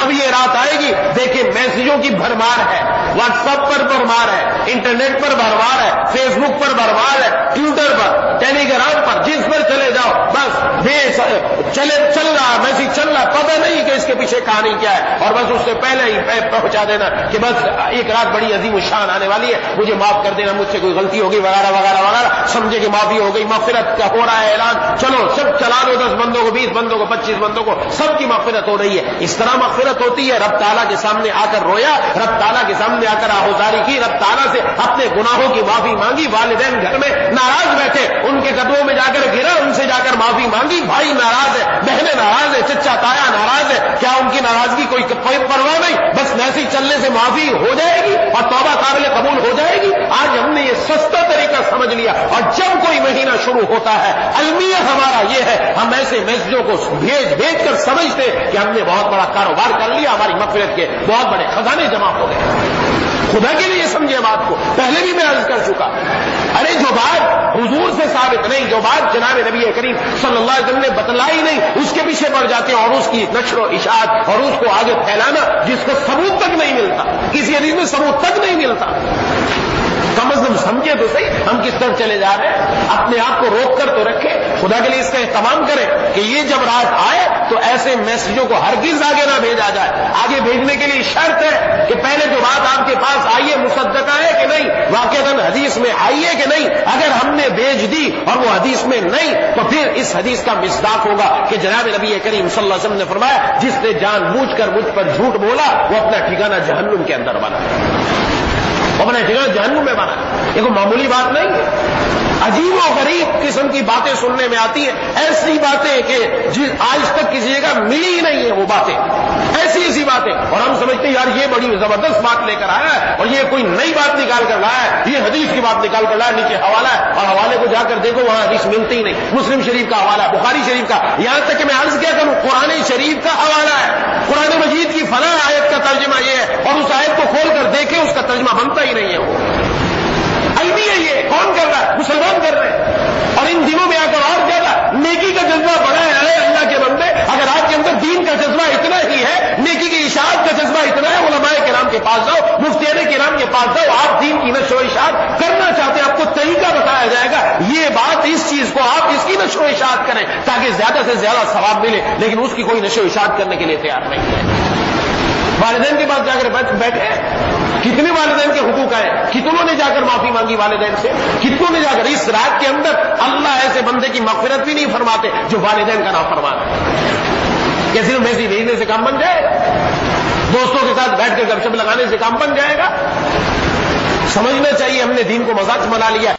اب یہ رات آئے گی، دیکھیں میسجوں کی بھرمار ہے، واٹس ایپ پر بھرمار ہے، انٹرنیٹ پر بھرمار ہے، فیس بک پر بھرمار ہے، ٹویٹر پر، ٹیلی گرام پر، جس پر چلے جاؤ بس چل رہا میسج چل رہا، پتہ نہیں کہ اس کے پیچھے کہانی کیا ہے، اور بس اس سے پہلے ہی پہنچا دینا کہ بس ایک رات بڑی عظیم الشان آنے والی ہے، مجھے معاف کر دینا، مجھ سے کوئی غلطی ہوگی وغیرہ وغیرہ وغیرہ، سمجھے کہ معافی ہو گئی، مغفرت کا ہو رہا ہے اعلان، چلو سب چلا دو، 10 بندوں کو، 20 بندوں کو، 25 بندوں کو، سب کی مغفرت ہو رہی ہے۔ اس طرح مغفرت ہوتی ہے، رب تعالیٰ کے سامنے آ کر رویا، رب تعالیٰ کے سامنے آ کر آہوزاری کی، رب تعالیٰ سے اپنے گناہوں کی معافی مانگی، والدین گھر میں ناراض بیٹھے، ان کے قدموں میں جا کر گرا، ان سے جا کر معافی مانگی، بھائی ناراض ہے، بہنیں ناراض ہے، چچا تایا ناراض ہے، کیا ان کی ناراضگی کوئی پرواہ نہیں، بس میسج چلنے سے معافی ہو جائے گی اور توبہ قابل قبول ہو جائے گی۔ آج ہم نے یہ سستا طریقہ سمجھ لیا، اور جب کوئی مہینہ شروع ہوتا ہے، المیہ ہمارا یہ ہے، ہم ایسے میسجوں کو بھیج کر سمجھتے کہ ہم نے بہت بڑا کاروبار کر لیا، ہماری مغفرت کے بہت بڑے خزانے جمع ہو گئے۔ خدا کے لیے سمجھے بات کو، پہلے بھی میں عرض کر چکا، ارے جو بات حضور سے ثابت نہیں، جو بات جناب نبی کریم صلی اللہ علیہ وسلم نے بتلائی نہیں، اس کے پیچھے پڑ جاتے ہیں، اور اس کی نشر و اشاعت اور اس کو آگے پھیلانا جس کو ثبوت تک نہیں ملتا، کسی حدیث میں ثبوت تک نہیں ملتا۔ کم از کم سمجھے تو صحیح ہم کس طرف چلے جا رہے ہیں، اپنے آپ کو روک کر تو رکھے، خدا کے لیے اس کا اہتمام کریں کہ یہ جب رات آئے تو ایسے میسجوں کو ہرگز آگے نہ بھیجا جائے۔ آگے بھیجنے کے لیے شرط ہے کہ پہلے جو بات آپ کے پاس آئی ہے مصدقہ ہے کہ نہیں، واقعتاً حدیث میں آئی ہے کہ نہیں، اگر ہم نے بھیج دی اور وہ حدیث میں نہیں تو پھر اس حدیث کا مصداق ہوگا کہ جناب نبی کریم صلی اللہ علیہ وسلم نے فرمایا جس نے جان بوجھ کر مجھ پر جھوٹ بولا وہ اپنا ٹھکانہ جہنم کے اندر بنا، اپنا ٹھکانہ جہنم میں بنا۔ یہ کوئی معمولی بات نہیں، عجیب و غریب قسم کی باتیں سننے میں آتی ہیں، ایسی باتیں کہ آج تک کسی جگہ ملی ہی نہیں ہے، وہ باتیں ایسی باتیں، اور ہم سمجھتے ہیں یار یہ بڑی زبردست بات لے کر آیا ہے اور یہ کوئی نئی بات نکال کر لایا ہے، یہ حدیث کی بات نکال کر لایا، نیچے حوالہ ہے اور حوالے کو جا کر دیکھو وہاں حدیث ملتی ہی نہیں، مسلم شریف کا حوالہ، بخاری شریف کا، یہاں تک کہ میں عرض کیا کروں قرآن شریف کا حوالہ ہے، قرآن مجید کی فلاں آیت کا ترجمہ یہ ہے، اور اس آیت کو کھول کر دیکھیں اس کا ترجمہ بنتا ہی نہیں ہے، وہ علمی ہے، یہ کون کر رہا ہے؟ مسلمان کر رہے ہیں، اور ان دنوں میں آ کر اور زیادہ نیکی کا جذبہ بڑا ہے۔ ارے اللہ کے بندے، اگر آپ کے اندر دین کا جذبہ اتنا ہی ہے، نیکی کی اشاعت کا جذبہ اتنا ہے، علماء کرام کے پاس جاؤ، مفتیان کرام کے پاس جاؤ، آپ دین کی نشر و اشاعت کرنا چاہتے ہیں، آپ کو طریقہ بتایا جائے گا، یہ بات اس چیز کو آپ اس کی نشر و اشاعت کریں تاکہ زیادہ سے زیادہ ثواب ملے، لیکن اس کی کوئی نشر و اشاعت کرنے کے لیے تیار نہیں ہے۔ والدین کے پاس جا کر بیٹھے، کتنے والدین کے حقوق آئے، کتنوں نے جا کر معافی مانگی والدین سے، کتنوں نے جا کر اس رات کے اندر اللہ ایسے بندے کی مغفرت بھی نہیں فرماتے جو والدین کا نافرمان ہے۔ کیا صرف میسج بھیجنے سے کام بن جائے گا؟ دوستوں کے ساتھ بیٹھ کر گپ شپ لگانے سے کام بن جائے گا؟ سمجھنا چاہیے ہم نے دین کو مذاق بنا لیا۔